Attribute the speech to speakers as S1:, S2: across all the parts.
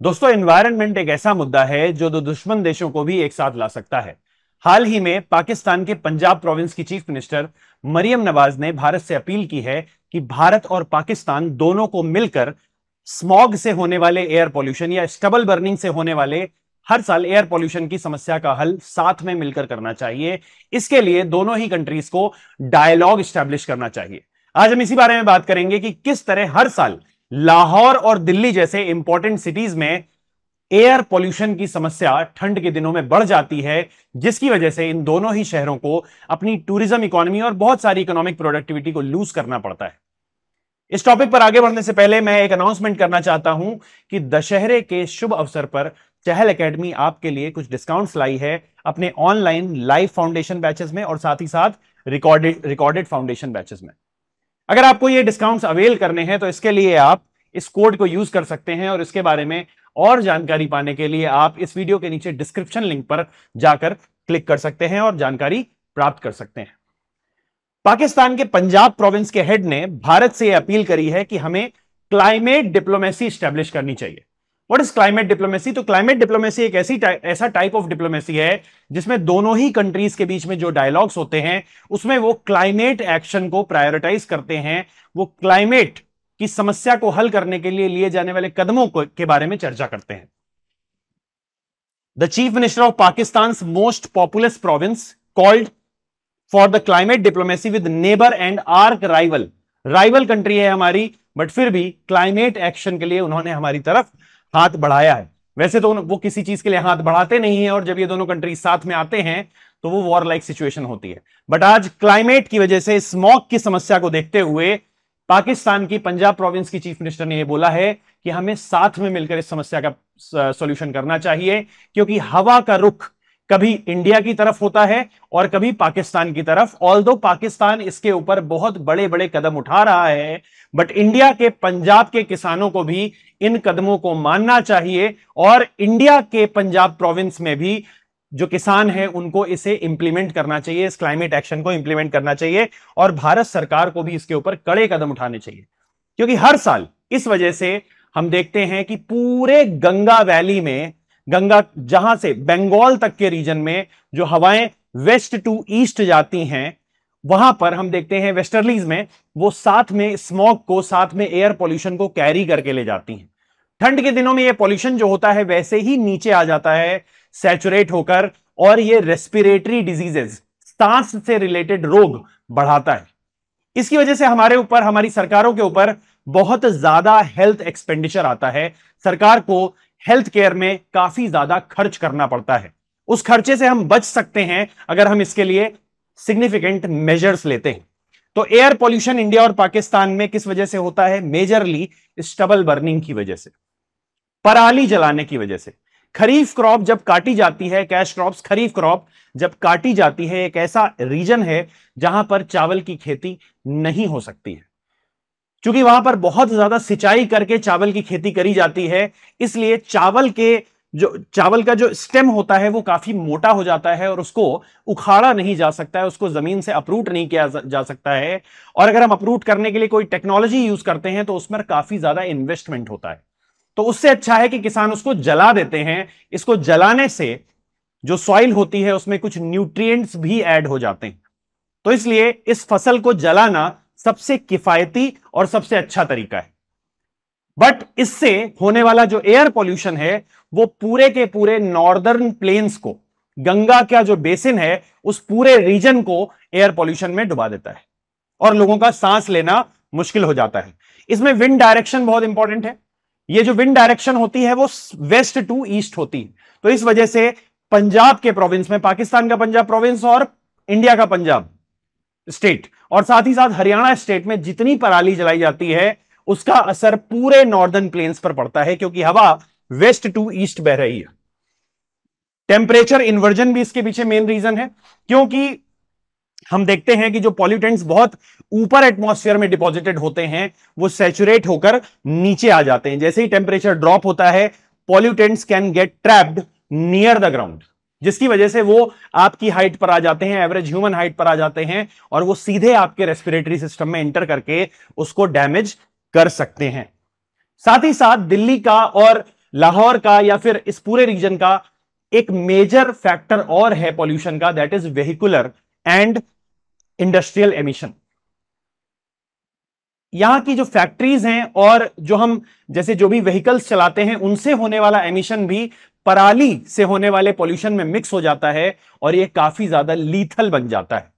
S1: दोस्तों, एनवायरनमेंट एक ऐसा मुद्दा है जो दो दुश्मन देशों को भी एक साथ ला सकता है। हाल ही में पाकिस्तान के पंजाब प्रोविंस की चीफ मिनिस्टर मरियम नवाज ने भारत से अपील की है कि भारत और पाकिस्तान दोनों को मिलकर स्मॉग से होने वाले एयर पॉल्यूशन या स्टबल बर्निंग से होने वाले हर साल एयर पॉल्यूशन की समस्या का हल साथ में मिलकर करना चाहिए। इसके लिए दोनों ही कंट्रीज को डायलॉग स्टैब्लिश करना चाहिए। आज हम इसी बारे में बात करेंगे कि किस तरह हर साल लाहौर और दिल्ली जैसे इंपॉर्टेंट सिटीज में एयर पॉल्यूशन की समस्या ठंड के दिनों में बढ़ जाती है, जिसकी वजह से इन दोनों ही शहरों को अपनी टूरिज्म इकोनॉमी और बहुत सारी इकोनॉमिक प्रोडक्टिविटी को लूज करना पड़ता है। इस टॉपिक पर आगे बढ़ने से पहले मैं एक अनाउंसमेंट करना चाहता हूं कि दशहरे के शुभ अवसर पर चहल एकेडमी आपके लिए कुछ डिस्काउंट्स लाई है अपने ऑनलाइन लाइव फाउंडेशन बैचेस में और साथ ही साथ रिकॉर्डेड फाउंडेशन बैचेस में। अगर आपको ये डिस्काउंट्स अवेल करने हैं तो इसके लिए आप इस कोड को यूज कर सकते हैं और इसके बारे में और जानकारी पाने के लिए आप इस वीडियो के नीचे डिस्क्रिप्शन लिंक पर जाकर क्लिक कर सकते हैं और जानकारी प्राप्त कर सकते हैं। पाकिस्तान के पंजाब प्रोविंस के हेड ने भारत से यह अपील करी है कि हमें क्लाइमेट डिप्लोमेसी स्टैब्लिश करनी चाहिए। What is climate diplomacy? तो क्लाइमेट डिप्लोमेसी एक ऐसा टाइप ऑफ डिप्लोमेसी है जिसमें दोनों ही कंट्रीज के बीच में जो डायलॉग्स होते हैं उसमें वो क्लाइमेट एक्शन को प्रायोरिटाइज करते हैं। वो क्लाइमेट की समस्या को हल करने के लिए लिए जाने वाले कदमों के बारे में चर्चा करते हैं। The chief minister of Pakistan most populous province called for the climate diplomacy with neighbour and arc rival country है हमारी, बट फिर भी क्लाइमेट एक्शन के लिए उन्होंने हमारी तरफ हाथ बढ़ाया है। वैसे तो वो किसी चीज के लिए हाथ बढ़ाते नहीं है और जब ये दोनों कंट्रीज साथ में आते हैं तो वो वॉर लाइक सिचुएशन होती है। बट आज क्लाइमेट की वजह से स्मॉग की समस्या को देखते हुए पाकिस्तान की पंजाब प्रोविंस की चीफ मिनिस्टर ने यह बोला है कि हमें साथ में मिलकर इस समस्या का सॉल्यूशन करना चाहिए, क्योंकि हवा का रुख कभी इंडिया की तरफ होता है और कभी पाकिस्तान की तरफ। ऑल्दो पाकिस्तान इसके ऊपर बहुत बड़े बड़े कदम उठा रहा है, बट इंडिया के पंजाब के किसानों को भी इन कदमों को मानना चाहिए और इंडिया के पंजाब प्रोविंस में भी जो किसान हैं उनको इसे इंप्लीमेंट करना चाहिए, इस क्लाइमेट एक्शन को इंप्लीमेंट करना चाहिए और भारत सरकार को भी इसके ऊपर कड़े कदम उठाने चाहिए। क्योंकि हर साल इस वजह से हम देखते हैं कि पूरे गंगा वैली में, गंगा जहां से बंगाल तक के रीजन में जो हवाएं वेस्ट टू ईस्ट जाती हैं, वहां पर हम देखते हैं वेस्टर्लीज में वो साथ में स्मॉग को, साथ में एयर पॉल्यूशन को कैरी करके ले जाती हैं। ठंड के दिनों में ये पॉल्यूशन जो होता है वैसे ही नीचे आ जाता है सैचुरेट होकर और ये रेस्पिरेटरी डिजीजेज, सांस से रिलेटेड रोग बढ़ाता है। इसकी वजह से हमारे ऊपर, हमारी सरकारों के ऊपर बहुत ज्यादा हेल्थ एक्सपेंडिचर आता है। सरकार को हेल्थ केयर में काफी ज्यादा खर्च करना पड़ता है। उस खर्चे से हम बच सकते हैं अगर हम इसके लिए सिग्निफिकेंट मेजर्स लेते हैं। तो एयर पॉल्यूशन इंडिया और पाकिस्तान में किस वजह से होता है? मेजरली स्टबल बर्निंग की वजह से, पराली जलाने की वजह से। खरीफ क्रॉप जब काटी जाती है, कैश क्रॉप्स, खरीफ क्रॉप जब काटी जाती है, एक ऐसा रीजन है जहां पर चावल की खेती नहीं हो सकती है। क्योंकि वहां पर बहुत ज्यादा सिंचाई करके चावल की खेती करी जाती है, इसलिए चावल का जो स्टेम होता है वो काफी मोटा हो जाता है और उसको उखाड़ा नहीं जा सकता है, उसको जमीन से अप्रूट नहीं किया जा सकता है। और अगर हम अप्रूट करने के लिए कोई टेक्नोलॉजी यूज करते हैं तो उसमें काफी ज्यादा इन्वेस्टमेंट होता है। तो उससे अच्छा है कि किसान उसको जला देते हैं। इसको जलाने से जो सॉइल होती है उसमें कुछ न्यूट्रिएंट्स भी ऐड हो जाते हैं। तो इसलिए इस फसल को जलाना सबसे किफायती और सबसे अच्छा तरीका है। बट इससे होने वाला जो एयर पॉल्यूशन है वो पूरे के पूरे नॉर्दर्न प्लेन्स को, गंगा का जो बेसिन है उस पूरे रीजन को एयर पॉल्यूशन में डुबा देता है और लोगों का सांस लेना मुश्किल हो जाता है। इसमें विंड डायरेक्शन बहुत इंपॉर्टेंट है। ये जो विंड डायरेक्शन होती है वो वेस्ट टू ईस्ट होती है। तो इस वजह से पंजाब के प्रोविंस में, पाकिस्तान का पंजाब प्रोविंस और इंडिया का पंजाब स्टेट और साथ ही साथ हरियाणा स्टेट में जितनी पराली जलाई जाती है उसका असर पूरे नॉर्दर्न प्लेन्स पर पड़ता है, क्योंकि हवा वेस्ट टू ईस्ट बह रही है। टेम्परेचर इन्वर्जन भी इसके पीछे मेन रीजन है, क्योंकि हम देखते हैं कि जो पॉल्यूटेंट्स बहुत ऊपर एटमॉस्फेयर में डिपॉजिटेड होते हैं वो सैचुरेट होकर नीचे आ जाते हैं। जैसे ही टेम्परेचर ड्रॉप होता है pollutants can get trapped near the ground, जिसकी वजह से वो आपकी हाइट पर आ जाते हैं, एवरेज ह्यूमन हाइट पर आ जाते हैं और वो सीधे आपके रेस्पिरेटरी सिस्टम में एंटर करके उसको डैमेज कर सकते हैं। साथ ही साथ दिल्ली का और लाहौर का या फिर इस पूरे रीजन का एक मेजर फैक्टर और है पॉल्यूशन का, that is vehicular and industrial emission. यहां की जो फैक्ट्रीज हैं और जो हम जैसे जो भी व्हीकल्स चलाते हैं उनसे होने वाला एमिशन भी पराली से होने वाले पॉल्यूशन में मिक्स हो जाता है और ये काफी ज्यादा लीथल बन जाता है।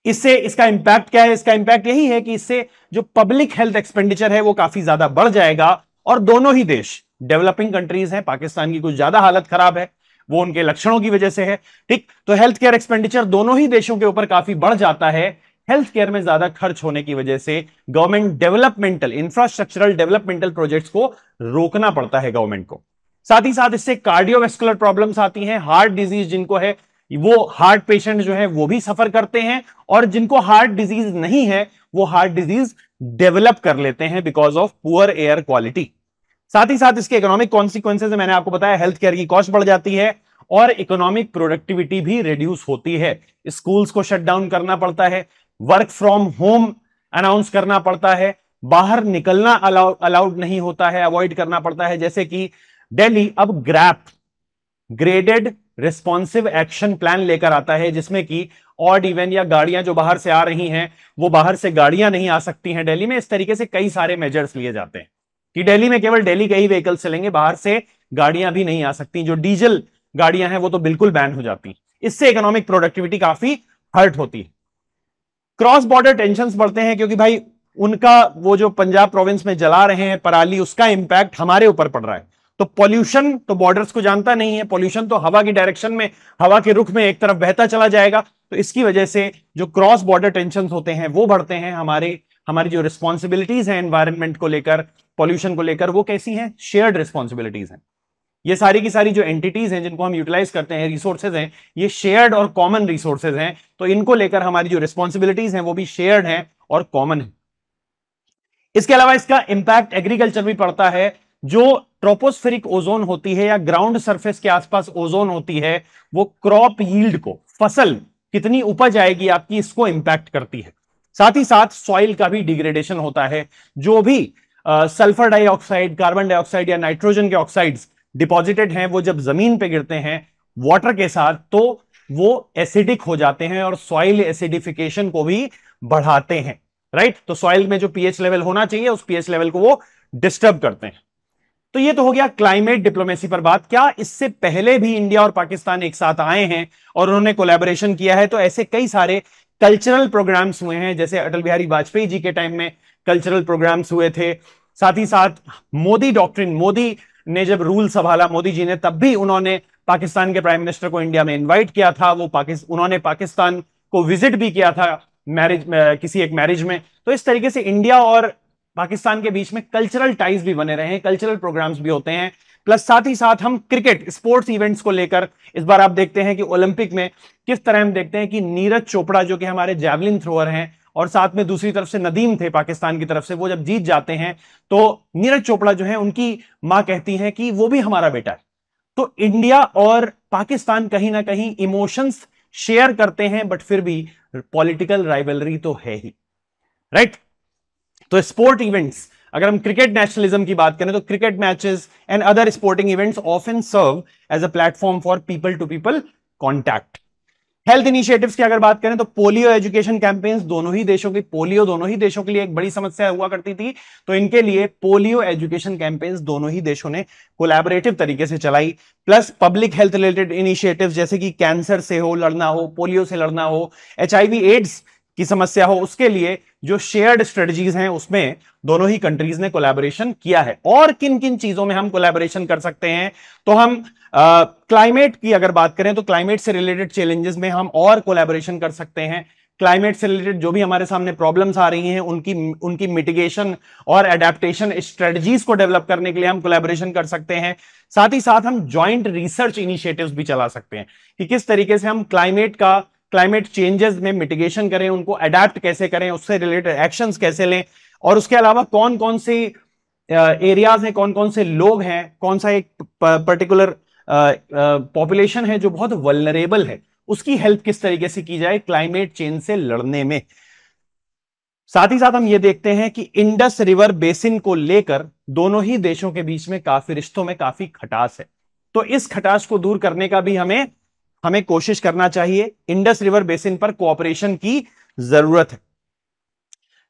S1: इससे इसका इंपैक्ट क्या है? इसका इंपैक्ट यही है कि इससे जो पब्लिक हेल्थ एक्सपेंडिचर है वो काफी ज्यादा बढ़ जाएगा और दोनों ही देश डेवलपिंग कंट्रीज हैं, पाकिस्तान की कुछ ज्यादा हालत खराब है, वो उनके लक्षणों की वजह से है, ठीक। तो हेल्थ केयर एक्सपेंडिचर दोनों ही देशों के ऊपर काफी बढ़ जाता है। हेल्थ केयर में ज्यादा खर्च होने की वजह से government developmental infrastructural developmental projects को रोकना पड़ता है गवर्नमेंट को। साथ ही साथ इससे कार्डियोवैस्कुलर प्रॉब्लम्स आती हैं, हार्ट डिजीज जिनको है वो हार्ट पेशेंट जो है वो भी सफर करते हैं, और जिनको हार्ट डिजीज नहीं है वो हार्ट डिजीज डेवलप कर लेते हैं because of poor air quality. साथ ही साथ इसके इकोनॉमिक कॉन्सिक्वेंसेज मैंने आपको बताया, हेल्थ केयर की कॉस्ट बढ़ जाती है और इकोनॉमिक प्रोडक्टिविटी भी रिड्यूस होती है। स्कूल्स को शट डाउन करना पड़ता है, वर्क फ्रॉम होम अनाउंस करना पड़ता है, बाहर निकलना अलाउड नहीं होता है, अवॉइड करना पड़ता है। जैसे कि दिल्ली अब grab graded responsive action plan लेकर आता है, जिसमें कि ऑड इवन या गाड़ियां जो बाहर से आ रही हैं वो बाहर से गाड़ियां नहीं आ सकती हैं दिल्ली में। इस तरीके से कई सारे मेजर्स लिए जाते हैं कि दिल्ली में केवल दिल्ली के ही व्हीकल्स चलेंगे, बाहर से गाड़ियां भी नहीं आ सकती, जो डीजल गाड़ियां हैं वो तो बिल्कुल बैन हो जाती। इससे इकोनॉमिक प्रोडक्टिविटी काफी हर्ट होती है। क्रॉस बॉर्डर टेंशंस बढ़ते हैं क्योंकि भाई उनका वो जो पंजाब प्रोविंस में जला रहे हैं पराली, उसका इंपैक्ट हमारे ऊपर पड़ रहा है। तो पॉल्यूशन तो बॉर्डर्स को जानता नहीं है, पॉल्यूशन तो हवा की डायरेक्शन में, हवा के रुख में एक तरफ बहता चला जाएगा। तो इसकी वजह से जो क्रॉस बॉर्डर टेंशंस होते हैं वो बढ़ते हैं। हमारी जो रिस्पॉन्सिबिलिटीज हैं एनवायरनमेंट को लेकर, पॉल्यूशन को लेकर, वो कैसी हैं? शेयर्ड रिस्पॉन्सिबिलिटीज हैं। ये सारी की सारी जो एंटिटीज हैं जिनको हम यूटिलाइज करते हैं, रिसोर्सेज हैं, ये शेयर्ड और कॉमन रिसोर्सेज हैं। तो इनको लेकर हमारी जो रिस्पॉन्सिबिलिटीज हैं वो भी शेयर्ड हैं और कॉमन है। इसके अलावा इसका इंपैक्ट एग्रीकल्चर भी पड़ता है। जो ट्रोपोस्फेरिक ओजोन होती है या ग्राउंड सरफेस के आसपास ओजोन होती है, वो क्रॉप यील्ड को, फसल कितनी उपज आएगी आपकी, इसको इंपैक्ट करती है। साथ ही साथ सॉइल का भी डिग्रेडेशन होता है। जो भी सल्फर डाइऑक्साइड, कार्बन डाइऑक्साइड या नाइट्रोजन के ऑक्साइड्स डिपॉजिटेड हैं वो जब जमीन पे गिरते हैं वाटर के साथ तो वो एसिडिक हो जाते हैं और सॉइल एसिडिफिकेशन को भी बढ़ाते हैं, राइट। तो सॉइल में जो पीएच लेवल होना चाहिए उस पीएच लेवल को वो डिस्टर्ब करते हैं। तो ये तो हो गया क्लाइमेट डिप्लोमेसी पर बात। क्या इससे पहले भी इंडिया और पाकिस्तान एक साथ आए हैं और उन्होंने कोलैबोरेशन किया है? तो ऐसे कई सारे कल्चरल प्रोग्राम्स हुए हैं, जैसे अटल बिहारी वाजपेयी जी के टाइम में कल्चरल प्रोग्राम्स हुए थे। साथ ही साथ मोदी डॉक्ट्रिन, मोदी ने जब रूल संभाला, मोदी जी ने, तब भी उन्होंने पाकिस्तान के प्राइम मिनिस्टर को इंडिया में इन्वाइट किया था। उन्होंने पाकिस्तान को विजिट भी किया था किसी एक मैरिज में। तो इस तरीके से इंडिया और पाकिस्तान के बीच में कल्चरल टाइज भी बने रहे हैं, कल्चरल प्रोग्राम्स भी होते हैं। प्लस साथ ही साथ हम क्रिकेट स्पोर्ट्स इवेंट्स को लेकर इस बार आप देखते हैं कि ओलंपिक में किस तरह हम देखते हैं कि नीरज चोपड़ा जो कि हमारे जैवलिन थ्रोअर हैं और साथ में दूसरी तरफ से नदीम थे पाकिस्तान की तरफ से, वो जब जीत जाते हैं तो नीरज चोपड़ा जो है उनकी मां कहती हैं कि वो भी हमारा बेटा है। तो इंडिया और पाकिस्तान कहीं ना कहीं इमोशंस शेयर करते हैं, बट फिर भी पॉलिटिकल राइवलरी तो है ही, राइट। तो स्पोर्ट इवेंट्स, अगर हम क्रिकेट नेशनलिज्म की बात करें तो cricket matches and other sporting events often serve as a platform for people to people contact. Health initiatives की अगर बात करें तो पोलियो एजुकेशन कैंपेन्स पोलियो दोनों ही देशों के लिए एक बड़ी समस्या हुआ करती थी। तो इनके लिए पोलियो एजुकेशन कैंपेन्स दोनों ही देशों ने कोलैबोरेटिव तरीके से चलाई। Plus public health related initiatives जैसे कि कैंसर से लड़ना हो, पोलियो से लड़ना हो, HIV एड्स की समस्या हो, उसके लिए जो शेयर्ड स्ट्रेटजीज हैं उसमें दोनों ही कंट्रीज ने कोलैबोरेशन किया है। और किन किन चीजों में हम कोलैबोरेशन कर सकते हैं? तो हम क्लाइमेट की अगर बात करें तो क्लाइमेट से रिलेटेड चैलेंजेस में हम और कोलैबोरेशन कर सकते हैं। क्लाइमेट से रिलेटेड जो भी हमारे सामने प्रॉब्लम्स आ रही हैं उनकी मिटिगेशन और एडेप्टेशन स्ट्रेटजीज को डेवलप करने के लिए हम कोलैबोरेशन कर सकते हैं। साथ ही साथ हम जॉइंट रिसर्च इनिशिएटिव्स भी चला सकते हैं कि किस तरीके से हम क्लाइमेट चेंजेस में मिटिगेशन करें, उनको अडेप्ट कैसे करें, उससे रिलेटेड एक्शंस कैसे लें, और उसके अलावा कौन कौन से एरियाज हैं, कौन कौन से लोग हैं, कौन सा एक पर्टिकुलर पॉपुलेशन है जो बहुत वल्नरेबल है, उसकी हेल्प किस तरीके से की जाए क्लाइमेट चेंज से लड़ने में। साथ ही साथ हम ये देखते हैं कि इंडस रिवर बेसिन को लेकर दोनों ही देशों के बीच में काफी रिश्तों में काफी खटास है। तो इस खटास को दूर करने का भी हमें हमें कोशिश करना चाहिए। इंडस रिवर बेसिन पर कोऑपरेशन की जरूरत है।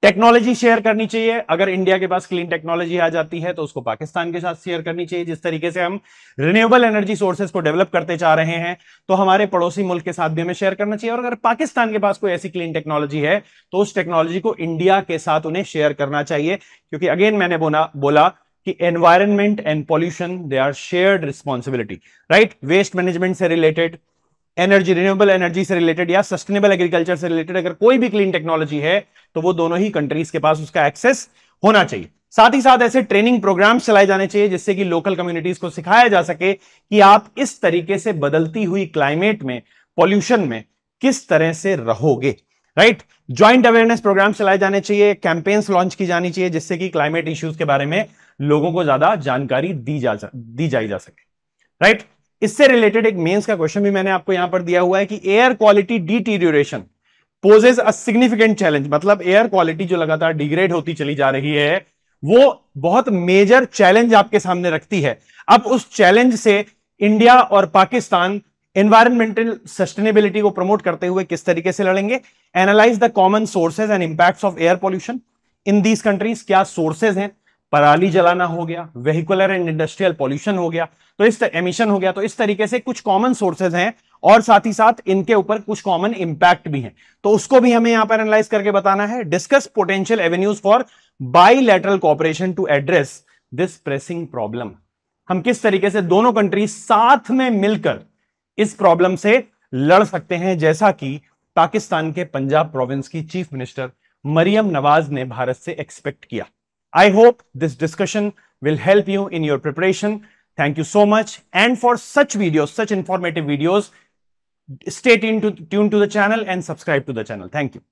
S1: टेक्नोलॉजी शेयर करनी चाहिए। अगर इंडिया के पास क्लीन टेक्नोलॉजी आ जाती है तो उसको पाकिस्तान के साथ शेयर करनी चाहिए। जिस तरीके से हम रिन्यूएबल एनर्जी सोर्सेज को डेवलप करते जा रहे हैं, तो हमारे पड़ोसी मुल्क के साथ भी हमें शेयर करना चाहिए। और अगर पाकिस्तान के पास कोई ऐसी क्लीन टेक्नोलॉजी है तो उस टेक्नोलॉजी को इंडिया के साथ उन्हें शेयर करना चाहिए, क्योंकि अगेन मैंने बोला कि environment and pollution they are shared responsibility, right. Waste management से रिलेटेड, एनर्जी, रिन्यूएबल एनर्जी से रिलेटेड या सस्टेनेबल एग्रीकल्चर से रिलेटेड अगर कोई भी क्लीन टेक्नोलॉजी है तो वो दोनों ही कंट्रीज के पास उसका एक्सेस होना चाहिए। साथ ही साथ ऐसे ट्रेनिंग प्रोग्राम्स चलाए जाने चाहिए जिससे कि लोकल कम्युनिटीज को सिखाया जा सके कि आप इस तरीके से बदलती हुई क्लाइमेट में, पॉल्यूशन में किस तरह से रहोगे, राइट। ज्वाइंट अवेयरनेस प्रोग्राम चलाए जाने चाहिए, कैंपेन्स लॉन्च की जानी चाहिए जिससे कि क्लाइमेट इश्यूज के बारे में लोगों को ज्यादा जानकारी दी जाई जा सके, राइट। इससे रिलेटेड एक मेंस का क्वेश्चन भी मैंने आपको यहां पर दिया हुआ है कि air quality deterioration poses a significant challenge. मतलब एयर क्वालिटी जो लगातार डिग्रेड होती चली जा रही है वो बहुत मेजर चैलेंज आपके सामने रखती है। अब उस चैलेंज से इंडिया और पाकिस्तान एनवायरमेंटल सस्टेनेबिलिटी को प्रमोट करते हुए किस तरीके से लड़ेंगे। Analyse the common sources and impacts of air pollution in these countries. क्या सोर्सेज हैं, पराली जलाना हो गया, वेहिकुलर एंड इंडस्ट्रियल पॉल्यूशन हो गया, तो इस एमिशन हो गया। तो इस तरीके से कुछ कॉमन सोर्सेज हैं और साथ ही साथ इनके ऊपर कुछ कॉमन इंपैक्ट भी हैं, तो उसको भी हमें यहां पर एनालाइज करके बताना है। Discuss potential avenues for bilateral cooperation to address this pressing problem. हम किस तरीके से दोनों कंट्री साथ में मिलकर इस प्रॉब्लम से लड़ सकते हैं, जैसा कि पाकिस्तान के पंजाब प्रोविंस की चीफ मिनिस्टर मरियम नवाज ने भारत से एक्सपेक्ट किया। I hope this discussion will help you in your preparation. Thank you so much. And for such videos, such informative videos, stay tuned to the channel and subscribe to the channel. Thank you.